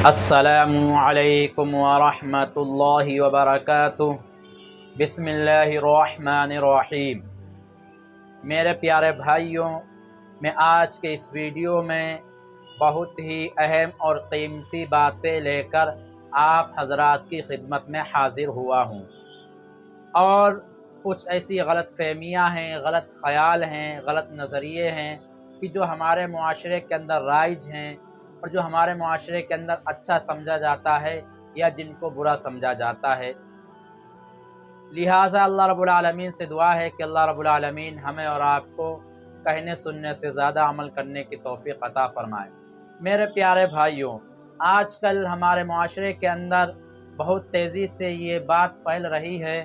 السلام علیکم ورحمۃ اللہ وبرکاتہ۔ بسم اللہ الرحمن الرحیم۔ میرے پیارے بھائیوں، میں آج کے اس ویڈیو میں بہت ہی اہم اور قیمتی باتیں لے کر آپ حضرات کی خدمت میں حاضر ہوا ہوں، اور کچھ ایسی غلط فہمیاں ہیں، غلط خیال ہیں، غلط نظریے ہیں کہ جو ہمارے معاشرے کے اندر رائج ہیں اور جو ہمارے معاشرے کے اندر اچھا سمجھا جاتا ہے یا جن کو برا سمجھا جاتا ہے۔ لہٰذا اللہ رب العالمین سے دعا ہے کہ اللہ رب العالمین ہمیں اور آپ کو کہنے سننے سے زیادہ عمل کرنے کی توفیق عطا فرمائے۔ میرے پیارے بھائیوں، آج کل ہمارے معاشرے کے اندر بہت تیزی سے یہ بات پھیل رہی ہے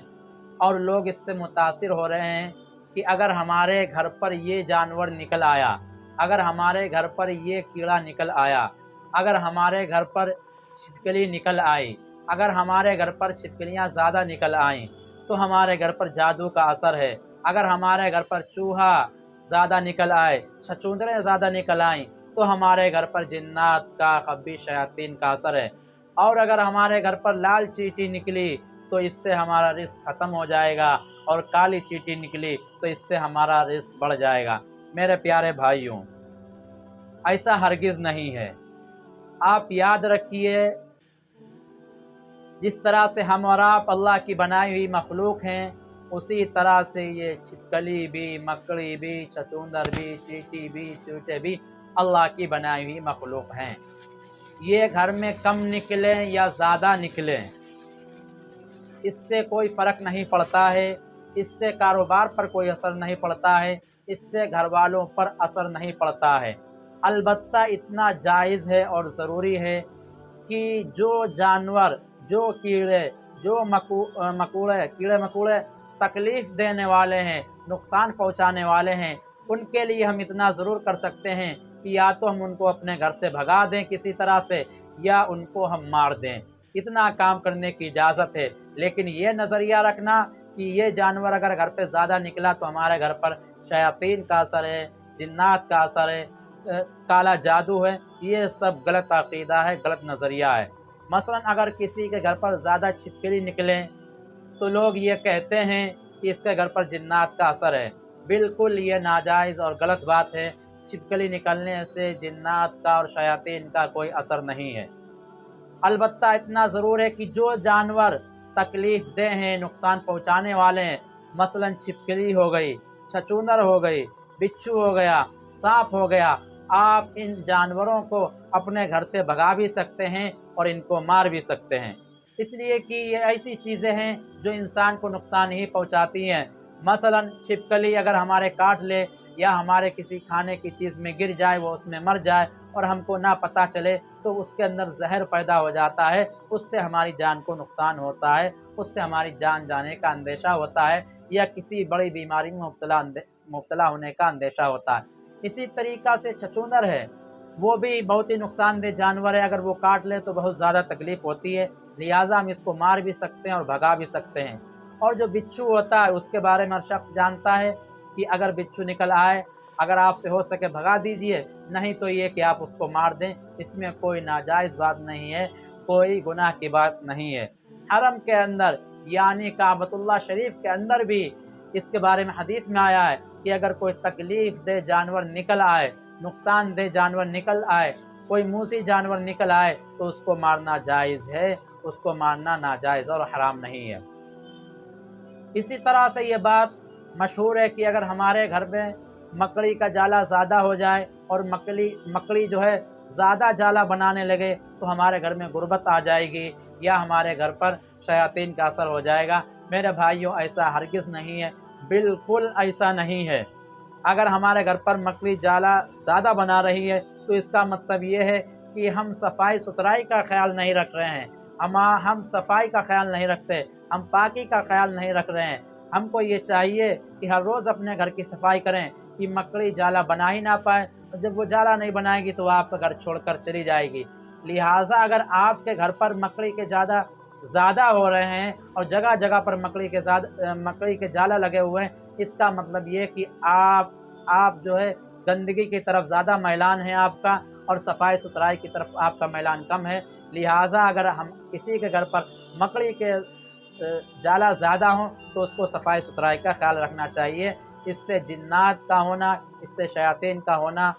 اور لوگ اس سے متاثر ہو رہے ہیں کہ اگر ہمارے گھر پر یہ جانور نکل آیا، اگر ہمارے گھر پر یہ کیڑا نکل آیا، اگر ہمارے گھر پر چھپکلی نکل آئی، اگر ہمارے گھر پر چھپکلیاں زیادہ نکل آئیں تو ہمارے گھر پر جادو کا اثر ہے، اگر ہمارے گھر پر چوہا زیادہ نکل آئے، چھچوندریں زیادہ نکل آئیں تو ہمارے گھر پر جنات کا، خبیث شیاطین کا اثر ہے، اور اگر ہمارے گھر پر لال چیٹی نکلی تو اس سے ہمارا رزق ختم ہو جائے گا، اور کالی چیٹی نکلی تو اس سے ہمارا رزق بڑھ جائے گا۔ میرے پیارے بھائیوں، ایسا ہرگز نہیں ہے۔ آپ یاد رکھیے، جس طرح سے ہم اور آپ اللہ کی بنائی ہوئی مخلوق ہیں، اسی طرح سے یہ چھپکلی بھی، مکڑی بھی، چھچوندر بھی، چیٹی بھی، چوٹے بھی اللہ کی بنائی ہوئی مخلوق ہیں۔ یہ گھر میں کم نکلیں یا زیادہ نکلیں، اس سے کوئی فرق نہیں پڑتا ہے، اس سے کاروبار پر کوئی اثر نہیں پڑتا ہے، اس سے گھر والوں پر اثر نہیں پڑتا ہے۔ البتہ اتنا جائز ہے اور ضروری ہے کہ جو جانور، جو کیڑے، جو کیڑے مکوڑے تکلیف دینے والے ہیں، نقصان پہنچانے والے ہیں، ان کے لیے ہم اتنا ضرور کر سکتے ہیں کہ یا تو ہم ان کو اپنے گھر سے بھگا دیں کسی طرح سے، یا ان کو ہم مار دیں۔ اتنا کام کرنے کی اجازت ہے، لیکن یہ نظریہ رکھنا کہ یہ جانور اگر گھر پہ زیادہ نکلا تو ہمارے گھر پر شیاطین کا اثر ہے، جنات کا اثر ہے، کالا جادو ہے، یہ سب غلط عقیدہ ہے، غلط نظریہ ہے۔ مثلا اگر کسی کے گھر پر زیادہ چھپکلی نکلیں تو لوگ یہ کہتے ہیں کہ اس کے گھر پر جنات کا اثر ہے۔ بالکل یہ ناجائز اور غلط بات ہے۔ چھپکلی نکلنے سے جنات کا اور شیاطین کا کوئی اثر نہیں ہے۔ البتہ اتنا ضرور ہے کہ جو جانور تکلیف دہ ہیں، نقصان پہنچانے والے ہیں، مثلا چھپکلی ہو گئی، چھچوندر ہو گئی، بچھو ہو گیا، سانپ ہو گیا، آپ ان جانوروں کو اپنے گھر سے بھگا بھی سکتے ہیں اور ان کو مار بھی سکتے ہیں، اس لیے کہ یہ ایسی چیزیں ہیں جو انسان کو نقصان ہی پہنچاتی ہیں۔ مثلا چھپکلی اگر ہمارے کاٹ لے یا ہمارے کسی کھانے کی چیز میں گر جائے، وہ اس میں مر جائے اور ہم کو نہ پتہ چلے تو اس کے اندر زہر پیدا ہو جاتا ہے، اس سے ہماری جان کو نقصان ہوتا ہے، اس سے ہماری جان جانے کا اندیشہ ہوتا ہے، یا کسی بڑی بیماری میں مبتلا ہونے کا اندیشہ ہوتا ہے۔ اسی طریقہ سے چھچوندر ہے، وہ بھی بہت ہی نقصان دہ جانور ہے، اگر وہ کاٹ لے تو بہت زیادہ تکلیف ہوتی ہے، لہٰذا ہم اس کو مار بھی سکتے ہیں اور بھگا بھی سکتے ہیں۔ اور جو بچھو ہوتا ہے، اس کے بارے میں ہر شخص جانتا ہے کہ اگر بچھو نکل آئے، اگر آپ سے ہو سکے بھگا دیجئے، نہیں تو یہ کہ آپ اس کو مار دیں، اس میں کوئی ناجائز بات نہیں ہے، کوئی گناہ کی بات نہیں ہے۔ حرم کے اندر یعنی کعبۃ اللہ شریف کے اندر بھی اس کے بارے میں حدیث میں آیا ہے کہ اگر کوئی تکلیف دہ جانور نکل آئے، نقصان دہ جانور نکل آئے، کوئی موذی جانور نکل آئے تو اس کو مارنا جائز ہے، اس کو مارنا ناجائز اور حرام نہیں ہے۔ اسی طرح سے یہ بات مشہور ہے کہ اگر ہمارے گھر میں مکڑی کا جالا زیادہ ہو جائے اور مکڑی جو ہے زیادہ جالا بنانے لگے تو ہمارے گھر میں غربت آ جائے گی یا ہمارے گھر پر شیاطین کا اثر ہو جائے گا۔ میرے بھائیوں، ایسا ہرگز نہیں ہے، بالکل ایسا نہیں ہے۔ اگر ہمارے گھر پر مکڑی جالا زیادہ بنا رہی ہے تو اس کا مطلب یہ ہے کہ ہم صفائی ستھرائی کا خیال نہیں رکھ رہے ہیں، ہم صفائی کا خیال نہیں رکھتے، ہم پاکی کا خیال نہیں رکھ رہے ہیں۔ ہم کو یہ چاہیے کہ ہر روز اپنے گھر کی صفائی کریں کہ مکڑی جالا بنا ہی نہ پائے، اور جب وہ جالا نہیں بنائے گی تو وہ آپ کا گھر چھوڑ کر چلی جائے گی۔ لہٰذا اگر آپ کے گھر پر مکڑی کے زیادہ ہو رہے ہیں اور جگہ جگہ پر مکڑی کے جالا لگے ہوئے ہیں، اس کا مطلب یہ کہ آپ جو ہے گندگی کی طرف زیادہ میلان ہے آپ کا، اور صفائی ستھرائی کی طرف آپ کا میلان کم ہے، لہٰذا اگر ہم کسی کے گھر پر مکڑی کے جالا زیادہ ہوں تو اس کو صفائی ستھرائی کا خیال رکھنا چاہیے۔ اس سے جنات کا ہونا، اس سے شیاطین کا ہونا،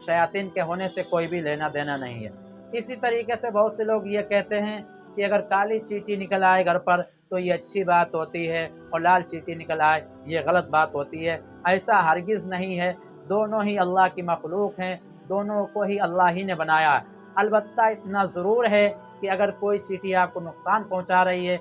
شیاطین کے ہونے سے کوئی بھی لینا دینا نہیں ہے۔ اسی طریقے سے بہت سے لوگ یہ کہتے ہیں کہ اگر کالی چیٹی نکل آئے گھر پر تو یہ اچھی بات ہوتی ہے، اور لال چیٹی نکل آئے یہ غلط بات ہوتی ہے۔ ایسا ہرگز نہیں ہے، دونوں ہی اللہ کی مخلوق ہیں، دونوں کو ہی اللہ ہی نے بنایا ہے۔ البتہ اتنا ضرور ہے کہ اگر کوئی چیٹی آپ کو نقصان پہنچا رہی ہے،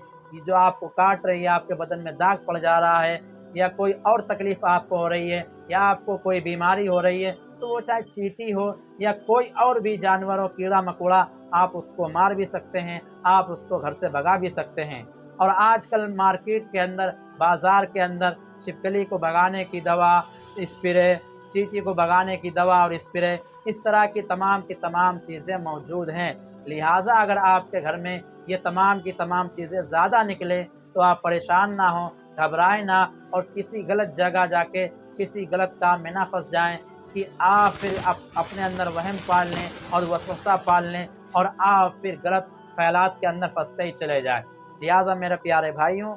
جو آپ کو کاٹ رہی ہے، آپ کے بدن میں داغ پڑ جا رہا ہے، یا کوئی اور تکلیف آپ کو ہو رہی ہے، یا آپ کو کوئی بیماری ہو رہی ہے، تو وہ چاہے چیٹی ہو یا کوئی اور بھی جانور ہو، کیڑا مکوڑا، آپ اس کو مار بھی سکتے ہیں، آپ اس کو گھر سے بھگا بھی سکتے ہیں۔ اور آج کل مارکیٹ کے اندر، بازار کے اندر چھپکلی کو بھگانے کی دوا، اسپرے، چیٹی کو بھگانے کی دوا اور اسپرے، اس طرح کی تمام چیزیں موجود ہیں۔ لہٰذا اگر آپ کے گھر میں یہ تمام چیزیں زیادہ نکلیں تو آپ پریشان نہ ہوں، گھبرائیں نہ، اور کسی غلط جگہ جا کے کسی غلط کام میں نہ پھنس جائیں کہ آپ پھر اپنے اندر وہم پال لیں اور وسوسہ پال لیں، اور آپ پھر غلط خیالات کے اندر پھنستے ہی چلے جائیں۔ لہٰذا میرے پیارے بھائیوں،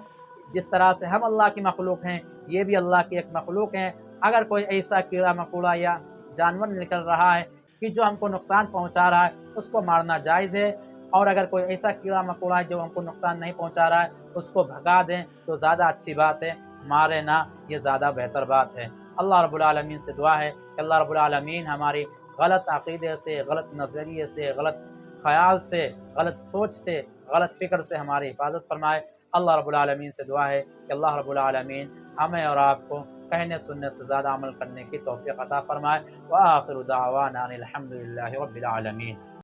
جس طرح سے ہم اللہ کی مخلوق ہیں، یہ بھی اللہ کی ایک مخلوق ہیں۔ اگر کوئی ایسا کیڑا مکوڑا یا جانور نکل رہا ہے کہ جو ہم کو نقصان پہنچا رہا ہے، اس کو مارنا جائز ہے، اور اگر کوئی ایسا کیڑا مکوڑا ہے جو ہم کو نقصان نہیں پہنچا رہا ہے، اس کو بھگا دیں تو زیادہ اچھی بات ہے، مارے نہ، یہ زیادہ بہتر بات ہے۔ اللہ رب العالمین سے دعا ہے کہ اللہ رب العالمین ہماری غلط عقیدے سے، غلط نظریے سے، غلط خیال سے، غلط سوچ سے، غلط فکر سے ہماری حفاظت فرمائے۔ اللہ رب العالمین سے دعا ہے کہ اللہ رب العالمین ہمیں اور آپ کو کہنے سننے سے زیادہ عمل کرنے کی توفیق عطا فرمائے۔ وآخر دعوانا ان الحمد للہ رب العالمین۔